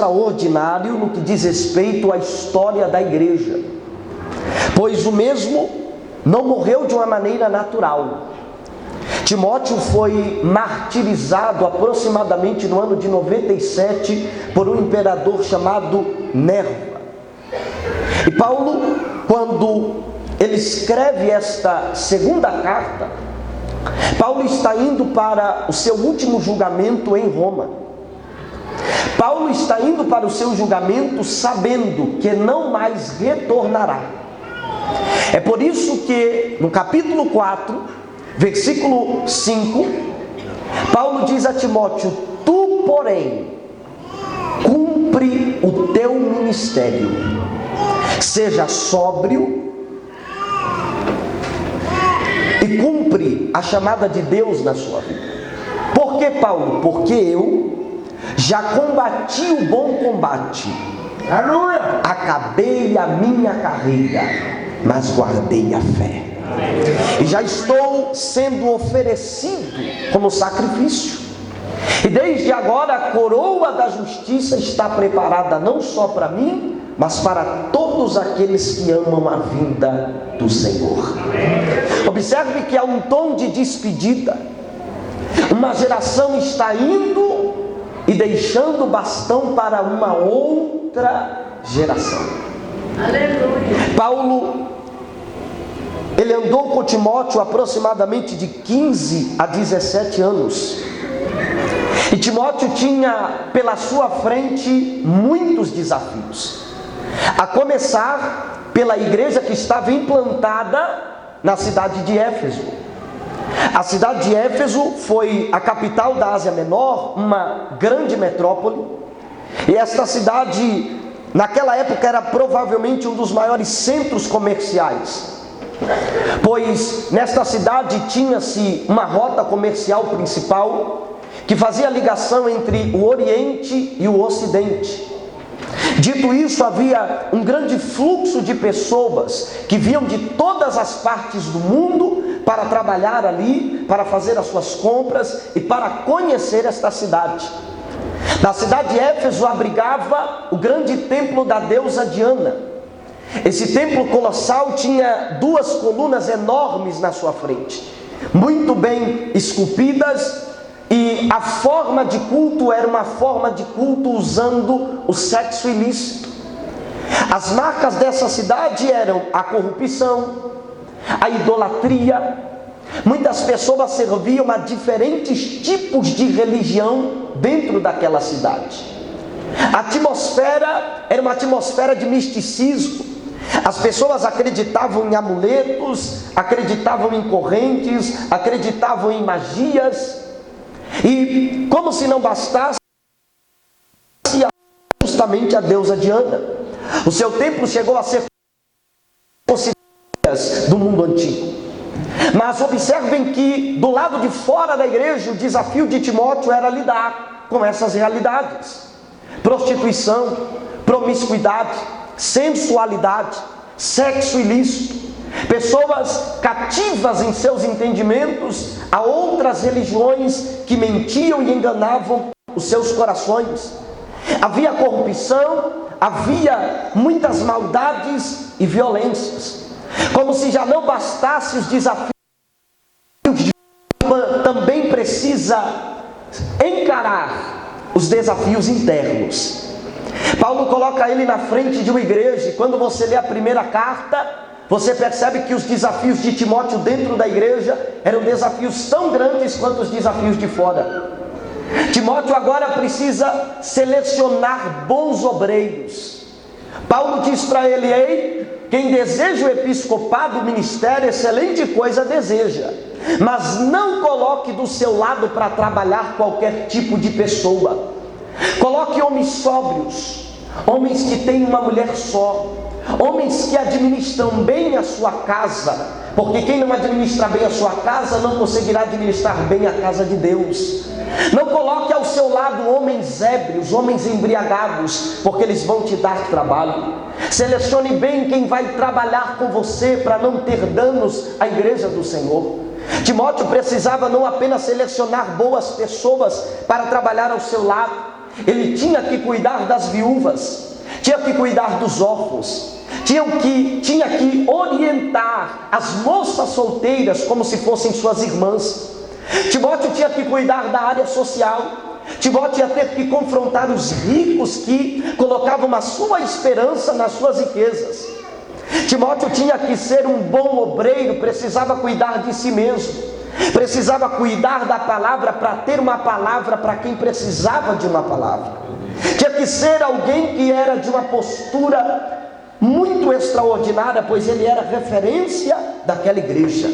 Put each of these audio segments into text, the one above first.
extraordinário no que diz respeito à história da igreja, pois o mesmo não morreu de uma maneira natural. Timóteo foi martirizado aproximadamente no ano de 97 por um imperador chamado Nerva. E Paulo, quando ele escreve esta segunda carta, Paulo está indo para o seu último julgamento em Roma. Paulo está indo para o seu julgamento sabendo que não mais retornará. É por isso que no capítulo 4, versículo 5, Paulo diz a Timóteo: tu, porém, cumpre o teu ministério, seja sóbrio e cumpre a chamada de Deus na sua vida. Por que, Paulo? Porque eu já combati o bom combate, aleluia, acabei a minha carreira, mas guardei a fé, e já estou sendo oferecido como sacrifício. E desde agora a coroa da justiça está preparada não só para mim, mas para todos aqueles que amam a vinda do Senhor. Observe que há um tom de despedida. Uma geração está indo e deixando o bastão para uma outra geração. Aleluia. Paulo, ele andou com Timóteo aproximadamente de 15 a 17 anos. E Timóteo tinha pela sua frente muitos desafios. A começar pela igreja que estava implantada na cidade de Éfeso. A cidade de Éfeso foi a capital da Ásia Menor, uma grande metrópole. E esta cidade, naquela época, era provavelmente um dos maiores centros comerciais, pois nesta cidade tinha-se uma rota comercial principal que fazia a ligação entre o Oriente e o Ocidente. Dito isso, havia um grande fluxo de pessoas que vinham de todas as partes do mundo para trabalhar ali, para fazer as suas compras e para conhecer esta cidade. Na cidade de Éfeso abrigava o grande templo da deusa Diana. Esse templo colossal tinha duas colunas enormes na sua frente, muito bem esculpidas, e a forma de culto era uma forma de culto usando o sexo ilícito. As marcas dessa cidade eram a corrupção, a idolatria. Muitas pessoas serviam a diferentes tipos de religião dentro daquela cidade. A atmosfera era uma atmosfera de misticismo. As pessoas acreditavam em amuletos, acreditavam em correntes, acreditavam em magias. E como se não bastasse, justamente a deusa Diana. O seu templo chegou a ser considerado do mundo antigo. Mas observem que do lado de fora da igreja, o desafio de Timóteo era lidar com essas realidades: prostituição, promiscuidade, sensualidade, sexo ilícito. Pessoas cativas em seus entendimentos a outras religiões que mentiam e enganavam os seus corações. Havia corrupção, havia muitas maldades e violências. Como se já não bastasse os desafios, também precisa encarar os desafios internos. Paulo coloca ele na frente de uma igreja, e quando você lê a primeira carta, você percebe que os desafios de Timóteo dentro da igreja eram desafios tão grandes quanto os desafios de fora. Timóteo agora precisa selecionar bons obreiros. Paulo diz para ele: ei, quem deseja o episcopado, o ministério, excelente coisa deseja, mas não coloque do seu lado para trabalhar qualquer tipo de pessoa. Coloque homens sóbrios, homens que têm uma mulher só, homens que administram bem a sua casa, porque quem não administra bem a sua casa não conseguirá administrar bem a casa de Deus. Não coloque ao seu lado homens ébrios, homens embriagados, porque eles vão te dar trabalho. Selecione bem quem vai trabalhar com você para não ter danos à igreja do Senhor. Timóteo precisava não apenas selecionar boas pessoas para trabalhar ao seu lado, ele tinha que cuidar das viúvas, tinha que cuidar dos órfãos, tinha que orientar as moças solteiras como se fossem suas irmãs. Timóteo tinha que cuidar da área social. Timóteo ia ter que confrontar os ricos que colocavam a sua esperança nas suas riquezas. Timóteo tinha que ser um bom obreiro, precisava cuidar de si mesmo, precisava cuidar da palavra para ter uma palavra para quem precisava de uma palavra. Tinha que ser alguém que era de uma postura muito extraordinária, pois ele era referência daquela igreja.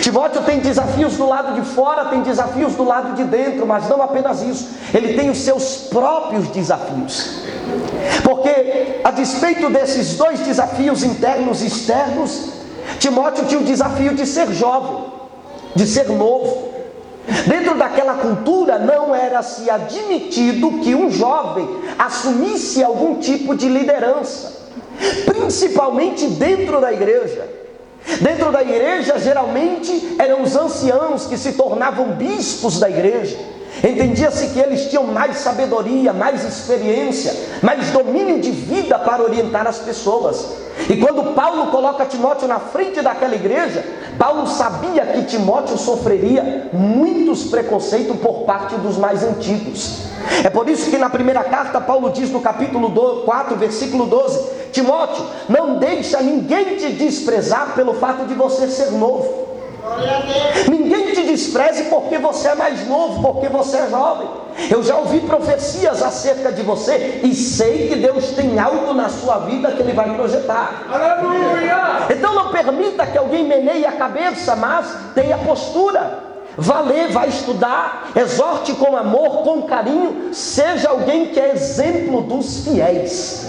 Timóteo tem desafios do lado de fora, tem desafios do lado de dentro, mas não apenas isso, ele tem os seus próprios desafios. Porque a despeito desses dois desafios internos e externos, Timóteo tinha o desafio de ser jovem, de ser novo. Dentro daquela cultura não era se admitido que um jovem assumisse algum tipo de liderança, principalmente dentro da igreja. Dentro da igreja, geralmente, eram os anciãos que se tornavam bispos da igreja. Entendia-se que eles tinham mais sabedoria, mais experiência, mais domínio de vida para orientar as pessoas. E quando Paulo coloca Timóteo na frente daquela igreja, Paulo sabia que Timóteo sofreria muitos preconceitos por parte dos mais antigos. É por isso que na primeira carta Paulo diz no capítulo 4, versículo 12: Timóteo, não deixa ninguém te desprezar pelo fato de você ser novo. Ninguém te despreze porque você é mais novo, porque você é jovem. Eu já ouvi profecias acerca de você e sei que Deus tem algo na sua vida que Ele vai projetar. Aleluia! Então não permita que alguém meneie a cabeça, mas tenha postura. Vá ler, vá estudar, exorte com amor, com carinho, seja alguém que é exemplo dos fiéis.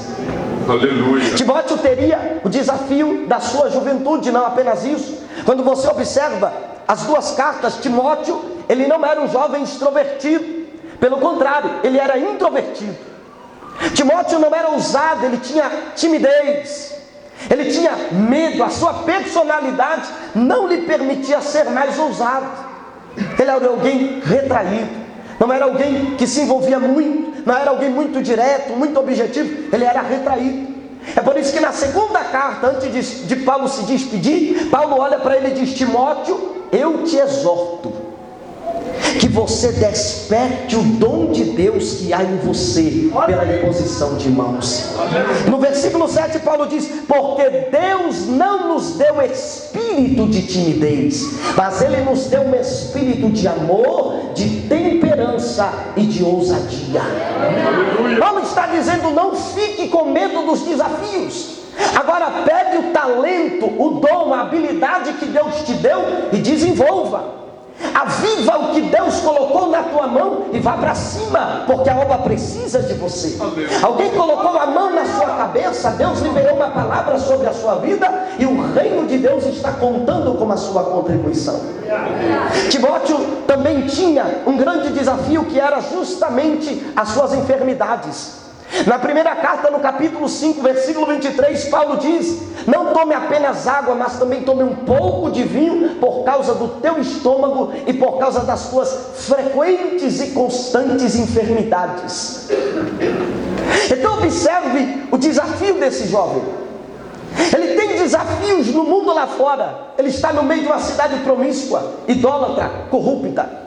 Aleluia. Timóteo teria o desafio da sua juventude, não apenas isso. Quando você observa as duas cartas, Timóteo, ele não era um jovem extrovertido, pelo contrário, ele era introvertido. Timóteo não era ousado, ele tinha timidez, ele tinha medo, a sua personalidade não lhe permitia ser mais ousado. Ele era alguém retraído, não era alguém que se envolvia muito, não era alguém muito direto, muito objetivo, ele era retraído. É por isso que na segunda carta, antes de Paulo se despedir, Paulo olha para ele e diz: Timóteo, eu te exorto que você desperte o dom de Deus que há em você pela imposição de mãos. No versículo 7 Paulo diz: porque Deus não nos deu espírito de timidez, mas Ele nos deu um espírito de amor, de temperança e de ousadia. Paulo está dizendo: não fique com medo dos desafios. Agora pegue o talento, o dom, a habilidade que Deus te deu e desenvolva. Aviva o que Deus colocou na tua mão e vá para cima, porque a obra precisa de você. Alguém colocou a mão na sua cabeça, Deus liberou uma palavra sobre a sua vida e o reino de Deus está contando com a sua contribuição. Timóteo também tinha um grande desafio, que era justamente as suas enfermidades. Na primeira carta, no capítulo 5, versículo 23, Paulo diz: não tome apenas água, mas também tome um pouco de vinho, por causa do teu estômago e por causa das tuas frequentes e constantes enfermidades. Então observe o desafio desse jovem. Ele tem desafios no mundo lá fora. Ele está no meio de uma cidade promíscua, idólatra, corrupta.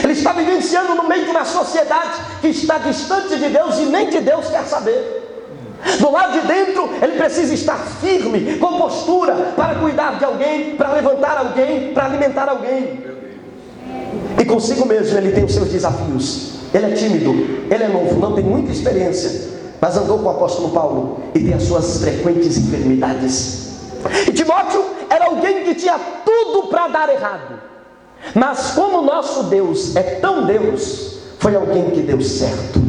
Ele está vivenciando no meio de uma sociedade que está distante de Deus e nem de Deus quer saber. Do lado de dentro, ele precisa estar firme, com postura, para cuidar de alguém, para levantar alguém, para alimentar alguém. E consigo mesmo ele tem os seus desafios. Ele é tímido, ele é novo, não tem muita experiência, mas andou com o apóstolo Paulo e tem as suas frequentes enfermidades. E Timóteo era alguém que tinha tudo para dar errado. Mas como nosso Deus é tão Deus, foi alguém que deu certo.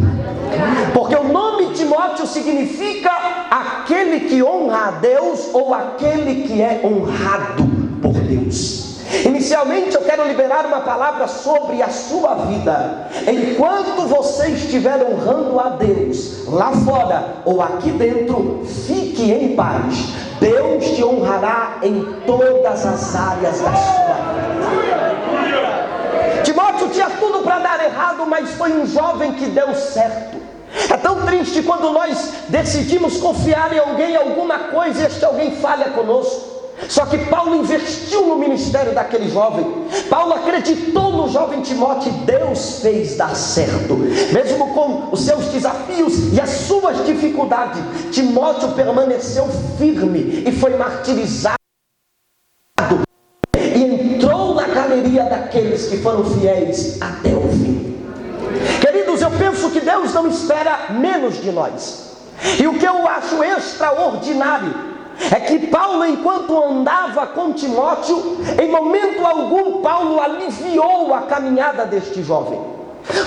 Porque o nome Timóteo significa aquele que honra a Deus, ou aquele que é honrado por Deus. Inicialmente eu quero liberar uma palavra sobre a sua vida. Enquanto você estiver honrando a Deus, lá fora ou aqui dentro, fique em paz. Deus te honrará em todas as áreas da sua vida. Timóteo Isso tinha tudo para dar errado, mas foi um jovem que deu certo. É tão triste quando nós decidimos confiar em alguém, alguma coisa, e este alguém falha conosco. Só que Paulo investiu no ministério daquele jovem. Paulo acreditou no jovem Timóteo e Deus fez dar certo. Mesmo com os seus desafios e as suas dificuldades, Timóteo permaneceu firme e foi martirizado e entrou na galeria daqueles que foram fiéis até o fim. Queridos, eu penso que Deus não espera menos de nós. E o que eu acho extraordinário é que Paulo, enquanto andava com Timóteo, em momento algum Paulo aliviou a caminhada deste jovem.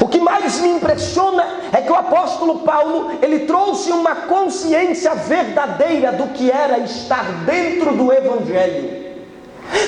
O que mais me impressiona é que o apóstolo Paulo, ele trouxe uma consciência verdadeira do que era estar dentro do Evangelho.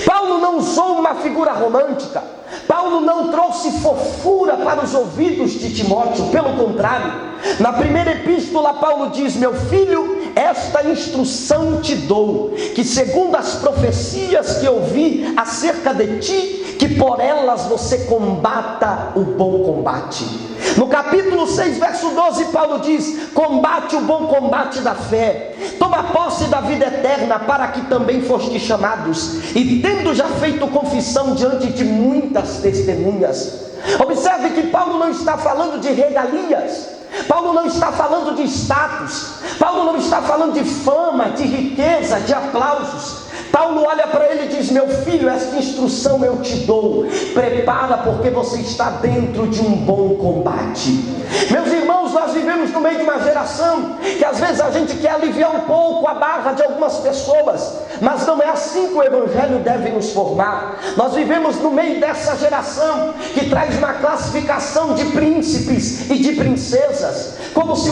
Paulo não usou uma figura romântica. Paulo não trouxe fofura para os ouvidos de Timóteo, pelo contrário. Na primeira epístola Paulo diz: meu filho, esta instrução te dou, que segundo as profecias que ouvi acerca de ti, que por elas você combata o bom combate. No capítulo 6, verso 12, Paulo diz: combate o bom combate da fé, toma posse da vida eterna, para que também foste chamados, e tendo já feito confissão diante de muitas testemunhas. Observe que Paulo não está falando de regalias, Paulo não está falando de status, Paulo não está falando de fama, de riqueza, de aplausos. Paulo olha para ele e diz: meu filho, esta instrução eu te dou, prepara, porque você está dentro de um bom combate. Meus irmãos, nós vivemos no meio de uma geração que às vezes a gente quer aliviar um pouco a barra de algumas pessoas, mas não é assim que o Evangelho deve nos formar. Nós vivemos no meio dessa geração que traz uma classificação de príncipes e de princesas, como se